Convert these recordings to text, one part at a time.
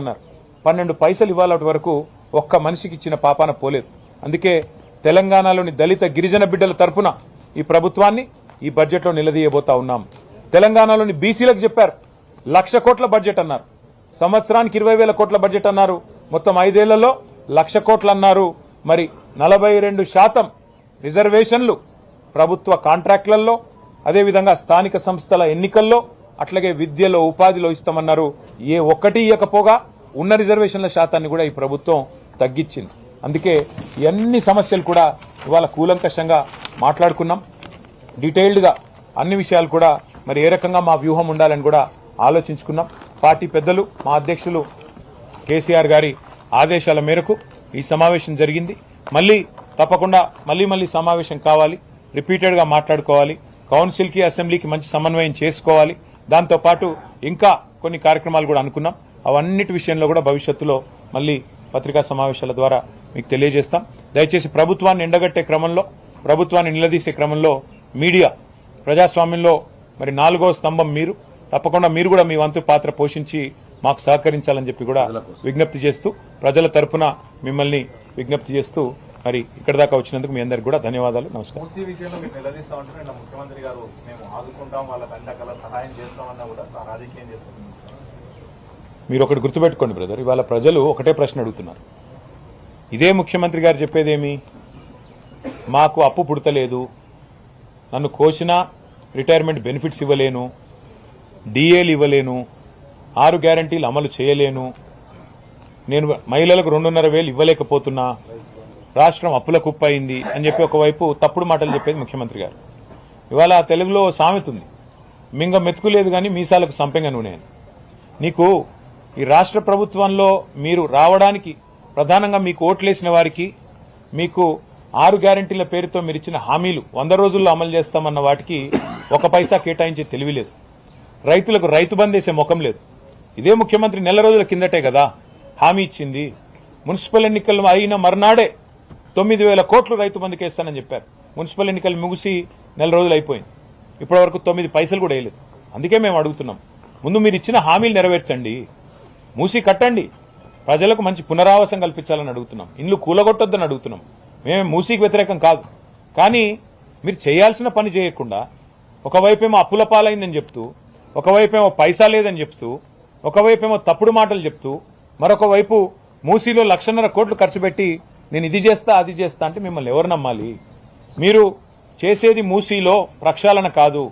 అన్నారు 12 పైసలు ఇవ్వాల వరకు ఒక్క మనిషికి ఇచ్చిన పాపాన పోలేదు. అందుకే తెలంగాణలోని దళిత గిరిజన బిడ్డల తరపున ఈ ప్రభుత్వాన్ని ఈ బడ్జెట్లో నిలదీయబోతా ఉన్నాం. తెలంగాణలోని బీసీలకు చెప్పారు 1,00,000 కోట్ల బడ్జెట్ అన్నారు, సంవత్సరానికి 20,000 కోట్ల బడ్జెట్ అన్నారు, మొత్తం 5 ఏళ్లలో 1,00,000 కోట్లు అన్నారు. మరి 42% రిజర్వేషన్లు ప్రభుత్వ కాంట్రాక్టులలో, అదేవిధంగా స్థానిక సంస్థల ఎన్నికల్లో, అట్లాగే విద్యలో ఉపాధిలో ఇస్తామన్నారు. ఏ ఒక్కటి ఇవ్వకపోగా ఉన్న రిజర్వేషన్ల శాతాన్ని కూడా ఈ ప్రభుత్వం తగ్గించింది. అందుకే అన్ని సమస్యలు కూడా ఇవాళ కూలంకషంగా మాట్లాడుకున్నాం. డీటెయిల్డ్గా అన్ని విషయాలు కూడా మరి ఏ రకంగా మా వ్యూహం ఉండాలని కూడా ఆలోచించుకున్నాం. పార్టీ పెద్దలు మా అధ్యక్షులు కేసీఆర్ గారి ఆదేశాల మేరకు ఈ సమావేశం జరిగింది. తప్పకుండా మళ్ళీ సమావేశం కావాలి, రిపీటెడ్గా మాట్లాడుకోవాలి, కౌన్సిల్కి అసెంబ్లీకి మంచి సమన్వయం చేసుకోవాలి. దాంతోపాటు ఇంకా కొన్ని కార్యక్రమాలు కూడా అనుకున్నాం. అవన్నిటి విషయంలో కూడా భవిష్యత్తులో మళ్ళీ పత్రికా సమావేశాల ద్వారా మీకు తెలియజేస్తాం. దయచేసి ప్రభుత్వాన్ని ఎండగట్టే క్రమంలో, ప్రభుత్వాన్ని నిలదీసే క్రమంలో మీడియా ప్రజాస్వామ్యంలో మరి 4వ స్తంభం మీరు, తప్పకుండా మీరు కూడా మీ వంతు పాత్ర పోషించి మాకు సహకరించాలని చెప్పి కూడా విజ్ఞప్తి చేస్తూ, ప్రజల తరపున మిమ్మల్ని విజ్ఞప్తి చేస్తూ మరి ఇక్కడ దాకా వచ్చినందుకు మీ అందరికి కూడా ధన్యవాదాలు. నమస్కారం. మీరు ఒకటి గుర్తుపెట్టుకోండి బ్రదర్, ఇవాళ ప్రజలు ఒకటే ప్రశ్న అడుగుతున్నారు. ఇదే ముఖ్యమంత్రి గారు చెప్పేదేమి, మాకు అప్పు పుడతలేదు, నన్ను కోసినా రిటైర్మెంట్ బెనిఫిట్స్ ఇవ్వలేను, డిఏలు ఇవ్వలేను, 6 గ్యారంటీలు అమలు చేయలేను, నేను మహిళలకు 2,500,000 ఇవ్వలేకపోతున్నా, రాష్ట్రం అప్పుల కుప్ప అయింది అని చెప్పి ఒకవైపు తప్పుడు మాటలు చెప్పేది ముఖ్యమంత్రి గారు. ఇవాళ తెలుగులో సామెత ఉంది, మింగ మెతుకులేదు కానీ మీసాలకు సంపెంగ నూనె అని. నీకు ఈ రాష్ట్ర ప్రభుత్వంలో మీరు రావడానికి ప్రధానంగా మీకు ఓట్లేసిన వారికి, మీకు 6 గ్యారంటీల పేరుతో మీరు ఇచ్చిన హామీలు 100 రోజుల్లో అమలు చేస్తామన్న వాటికి 1 పైసా కేటాయించే తెలివి లేదు. రైతులకు రైతు బంద్ వేసే ముఖం లేదు. ఇదే ముఖ్యమంత్రి నెల రోజుల కిందటే కదా హామీ ఇచ్చింది. మున్సిపల్ ఎన్నికలు అయిన మర్నాడే 9,000 కోట్లు రైతు బంధుకి వేస్తానని చెప్పారు. మున్సిపల్ ఎన్నికలు ముగిసి నెల రోజులు అయిపోయింది, ఇప్పటి వరకు 9 పైసలు కూడా వేయలేదు. అందుకే మేము అడుగుతున్నాం, ముందు మీరు ఇచ్చిన హామీలు నెరవేర్చండి, మూసి కట్టండి, ప్రజలకు మంచి పునరావాసం కల్పించాలని అడుగుతున్నాం, ఇండ్లు కూలగొట్టొద్దని అడుగుతున్నాం. మేము మూసీకి వ్యతిరేకం కాదు, కానీ మీరు చేయాల్సిన పని చేయకుండా ఒకవైపేమో అప్పుల పాలైందని చెప్తూ, ఒకవైపేమో పైసా లేదని చెప్తూ, ఒకవైపేమో తప్పుడు మాటలు చెప్తూ, మరొక వైపు మూసీలో 1,00,000 కోట్లు ఖర్చు పెట్టి నేను ఇది చేస్తా అది చేస్తా అంటే మిమ్మల్ని ఎవరు నమ్మాలి? మీరు చేసేది మూసీలో ప్రక్షాళన కాదు,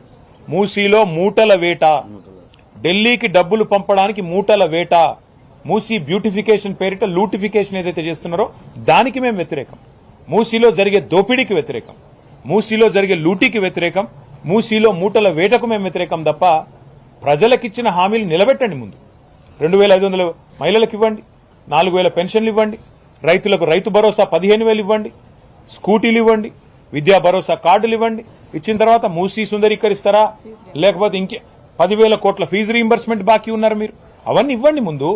మూసీలో మూటల వేట, ఢిల్లీకి డబ్బులు పంపడానికి మూటల వేట, మూసీ బ్యూటిఫికేషన్ పేరిట లూటిఫికేషన్ ఏదైతే చేస్తున్నారో దానికి మేము వ్యతిరేకం. మూసీలో జరిగే దోపిడీకి వ్యతిరేకం, మూసీలో జరిగే లూటీకి వ్యతిరేకం, మూసీలో మూటల వేటకు మేము వ్యతిరేకం తప్ప ప్రజలకిచ్చిన హామీలు నిలబెట్టండి. ముందు 2,500 మహిళలకు ఇవ్వండి, 4,000 పెన్షన్లు ఇవ్వండి, రైతులకు రైతు భరోసా 15,000 ఇవ్వండి, స్కూటీలు ఇవ్వండి, విద్యా భరోసా కార్డులు ఇవ్వండి. ఇచ్చిన తర్వాత మూసీ సుందరీకరిస్తారా, లేకపోతే ఇంకే 10,000 కోట్ల ఫీజు రీయింబర్స్మెంట్ బాకీ ఉన్నారు మీరు, అవన్నీ ఇవ్వండి ముందు.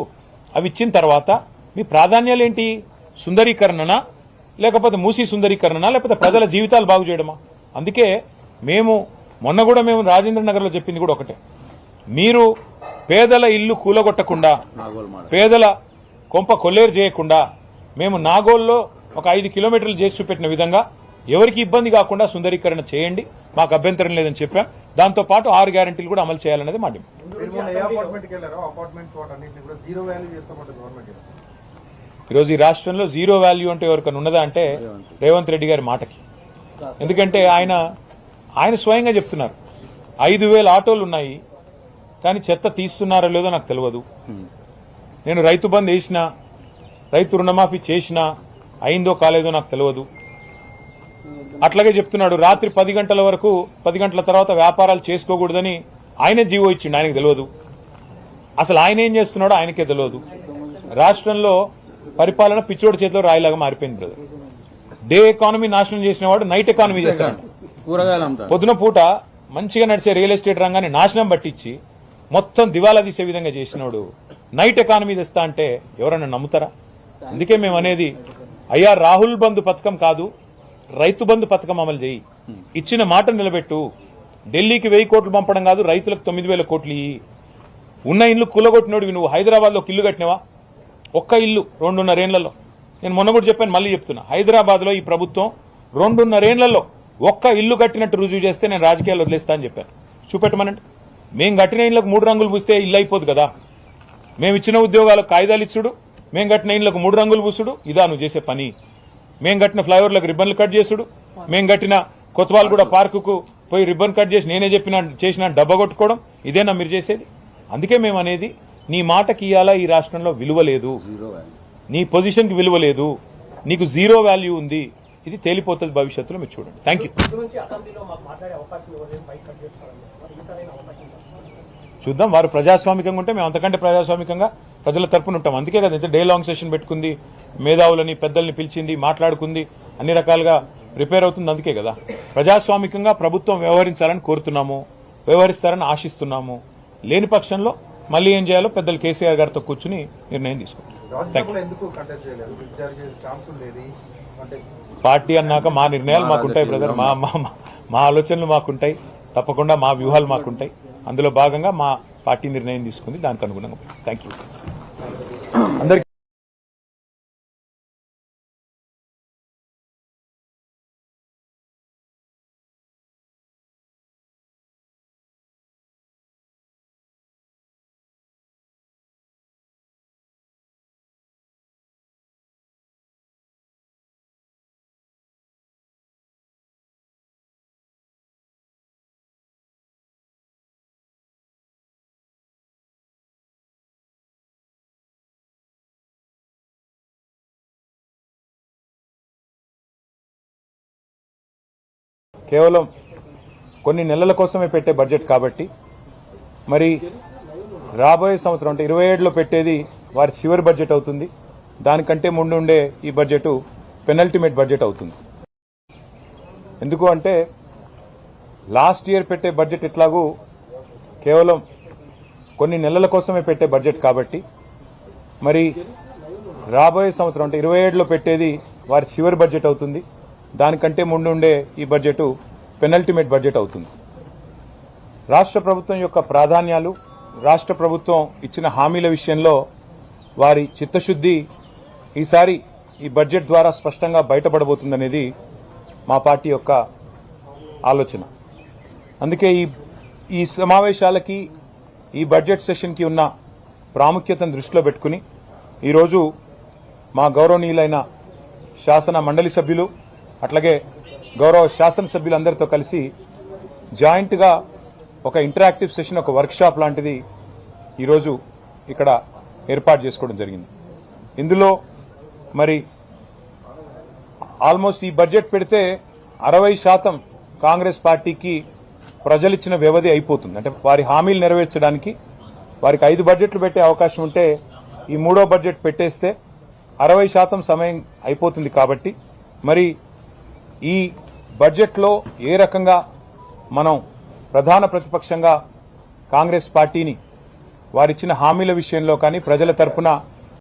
అవి ఇచ్చిన తర్వాత మీ ప్రాధాన్యాలు ఏంటి? సుందరీకరణనా, లేకపోతే మూసీ సుందరీకరణనా, లేకపోతే ప్రజల జీవితాలు బాగు చేయడమా? అందుకే మొన్న కూడా మేము రాజేంద్ర నగర్లో చెప్పింది కూడా ఒకటే, మీరు పేదల ఇల్లు కూలగొట్టకుండా, పేదల కొంప కొల్లేరు చేయకుండా, మేము నాగోల్లో ఒక 5 కిలోమీటర్లు చేసి చూపెట్టిన విధంగా ఎవరికి ఇబ్బంది కాకుండా సుందరీకరణ చేయండి, మాకు అభ్యంతరం లేదని చెప్పాం. దాంతో పాటు 6 గ్యారంటీలు కూడా అమలు చేయాలనేది మా డిమాండ్. ఈరోజు ఈ రాష్ట్రంలో జీరో వాల్యూ అంటే ఎవరికైనా ఉన్నదా అంటే రేవంత్ రెడ్డి గారి మాటకి. ఎందుకంటే ఆయన స్వయంగా చెప్తున్నారు 5,000 ఆటోలు ఉన్నాయి, కానీ చెత్త తీస్తున్నారో లేదో నాకు తెలియదు, నేను రైతు బంద్ వేసినా, రైతు రుణమాఫీ చేసినా అయిందో కాలేదో నాకు తెలియదు. అట్లాగే చెప్తున్నాడు రాత్రి 10 గంటల వరకు, 10 గంటల తర్వాత వ్యాపారాలు చేసుకోకూడదని ఆయనే జీవో ఇచ్చిండు, ఆయనకు తెలియదు. అసలు ఆయన ఏం చేస్తున్నాడో ఆయనకే తెలియదు. రాష్ట్రంలో పరిపాలన పిచ్చోడి చేతిలో రాయిలాగా మారిపోయింది బ్రదర్. డే ఎకానమీ నాశనం చేసిన వాడు నైట్ ఎకానమీ చేస్తాడు. పొద్దున పూట మంచిగా నడిచే రియల్ ఎస్టేట్ రంగాన్ని నాశనం పట్టించి మొత్తం దివాలా తీసే విధంగా చేసినోడు నైట్ ఎకానమీ తెస్తా అంటే ఎవరన్నా నమ్ముతారా? అందుకే మేము అనేది, అయ్యా రాహుల్ బంధు పథకం కాదు, రైతు బంధు పథకం అమలు చేయి, ఇచ్చిన మాట నిలబెట్టు. ఢిల్లీకి 1000 కోట్లు పంపడం కాదు, రైతులకు 9,000 కోట్లు ఇయ్యి. ఉన్న ఇల్లు కూలగొట్టినోడివి నువ్వు హైదరాబాద్ లో ఇల్లు కట్టినవా? ఒక్క ఇల్లు 2.5 ఏళ్లలో. నేను మొన్న కూడా చెప్పాను, మళ్ళీ చెప్తున్నా, హైదరాబాద్లో ఈ ప్రభుత్వం 2.5 ఏళ్లలో ఒక్క ఇల్లు కట్టినట్టు రుజువు చేస్తే నేను రాజకీయాలు వదిలేస్తా అని చెప్పాను. చూపెట్టమనండి. మేము కట్టిన ఇళ్లకు 3 రంగులు పూస్తే ఇల్లు అయిపోదు కదా. మేము ఇచ్చిన ఉద్యోగాలకు కాయిదాలు ఇచ్చుడు, మేము కట్టిన ఇళ్లకు 3 రంగులు పూసుడు, ఇదా నువ్వు చేసే పని? మేము కట్టిన ఫ్లైఓవర్లకు రిబ్బన్లు కట్ చేసుడు, మేము కట్టిన కొత్తవాల్గూడ పార్కుకు పోయి రిబ్బన్ కట్ చేసి నేనే చేసిన డబ్బా కొట్టుకోవడం, ఇదేనా మీరు చేసేది? అందుకే మేము అనేది, నీ మాటకి ఇయ్యాలా ఈ రాష్ట్రంలో విలువ లేదు, నీ పొజిషన్కి విలువ లేదు, నీకు జీరో వాల్యూ ఉంది. ఇది తేలిపోతుంది భవిష్యత్తులో, మీరు చూడండి. Thank you. చూద్దాం. వారు ప్రజాస్వామికంగా ఉంటే మేము అంతకంటే ప్రజాస్వామికంగా ప్రజల తరపున ఉంటాం. అందుకే కదా ఇంత డే లాంగ్ సెషన్ పెట్టుకుంది, మేధావులని పెద్దల్ని పిలిచింది, మాట్లాడుకుంది, అన్ని రకాలుగా ప్రిపేర్ అవుతుంది. అందుకే కదా ప్రజాస్వామికంగా ప్రభుత్వం వ్యవహరించాలని కోరుతున్నాము, వ్యవహరిస్తారని ఆశిస్తున్నాము. లేని పక్షంలో మళ్ళీ ఏం చేయాలో పెద్దలు కేసీఆర్ గారితో కూర్చుని నిర్ణయం తీసుకుంటాం. పార్టీ అన్నాక మా నిర్ణయాలు మాకుంటాయి బ్రదర్, మా ఆలోచనలు మాకుంటాయి, తప్పకుండా మా వ్యూహాలు మాకుంటాయి. అందులో భాగంగా మా పార్టీ నిర్ణయం తీసుకుంది, దానికి అనుగుణంగా. థ్యాంక్ యూ అందరికీ. కేవలం కొన్ని నెలల కోసమే పెట్టే బడ్జెట్ కాబట్టి మరి రాబోయే సంవత్సరం అంటే 27లో పెట్టేది వారి చివరి బడ్జెట్ అవుతుంది. దానికంటే ముందు ఉండే ఈ బడ్జెట్ పెనల్టిమేట్ బడ్జెట్ అవుతుంది. ఎందుకు అంటే లాస్ట్ ఇయర్ పెట్టే బడ్జెట్ ఇట్లాగూ కేవలం కొన్ని నెలల కోసమే పెట్టే బడ్జెట్ కాబట్టి మరి రాబోయే సంవత్సరం అంటే 27లో పెట్టేది వారి చివరి బడ్జెట్ అవుతుంది. దానికంటే ముందు ఉండే ఈ బడ్జెట్ పెనల్టిమేట్ బడ్జెట్ అవుతుంది. రాష్ట్ర ప్రభుత్వం యొక్క ప్రాధాన్యాలు, రాష్ట్ర ప్రభుత్వం ఇచ్చిన హామీల విషయంలో వారి చిత్తశుద్ధి ఈసారి ఈ బడ్జెట్ ద్వారా స్పష్టంగా బయటపడబోతుందనేది మా పార్టీ యొక్క ఆలోచన. అందుకే ఈ సమావేశాలకి, ఈ బడ్జెట్ సెషన్కి ఉన్న ప్రాముఖ్యతను దృష్టిలో పెట్టుకుని ఈరోజు మా గౌరవనీయులైన శాసన మండలి సభ్యులు అట్లాగే గౌరవ శాసనసభ్యులందరితో కలిసి జాయింట్గా ఒక ఇంటరాక్టివ్ సెషన్, ఒక వర్క్షాప్ లాంటిది ఈరోజు ఇక్కడ ఏర్పాటు చేసుకోవడం జరిగింది. ఇందులో మరి ఆల్మోస్ట్ ఈ బడ్జెట్ పెడితే 60% కాంగ్రెస్ పార్టీకి ప్రజలిచ్చిన వ్యవధి అయిపోతుంది. అంటే వారి హామీలు నెరవేర్చడానికి వారికి 5 బడ్జెట్లు పెట్టే అవకాశం ఉంటే ఈ 3వ బడ్జెట్ పెట్టేస్తే 60% సమయం అయిపోతుంది. కాబట్టి మరి ఈ బడ్జెట్లో ఏ రకంగా మనం ప్రధాన ప్రతిపక్షంగా కాంగ్రెస్ పార్టీని వారిచ్చిన హామీల విషయంలో కానీ, ప్రజల తరపున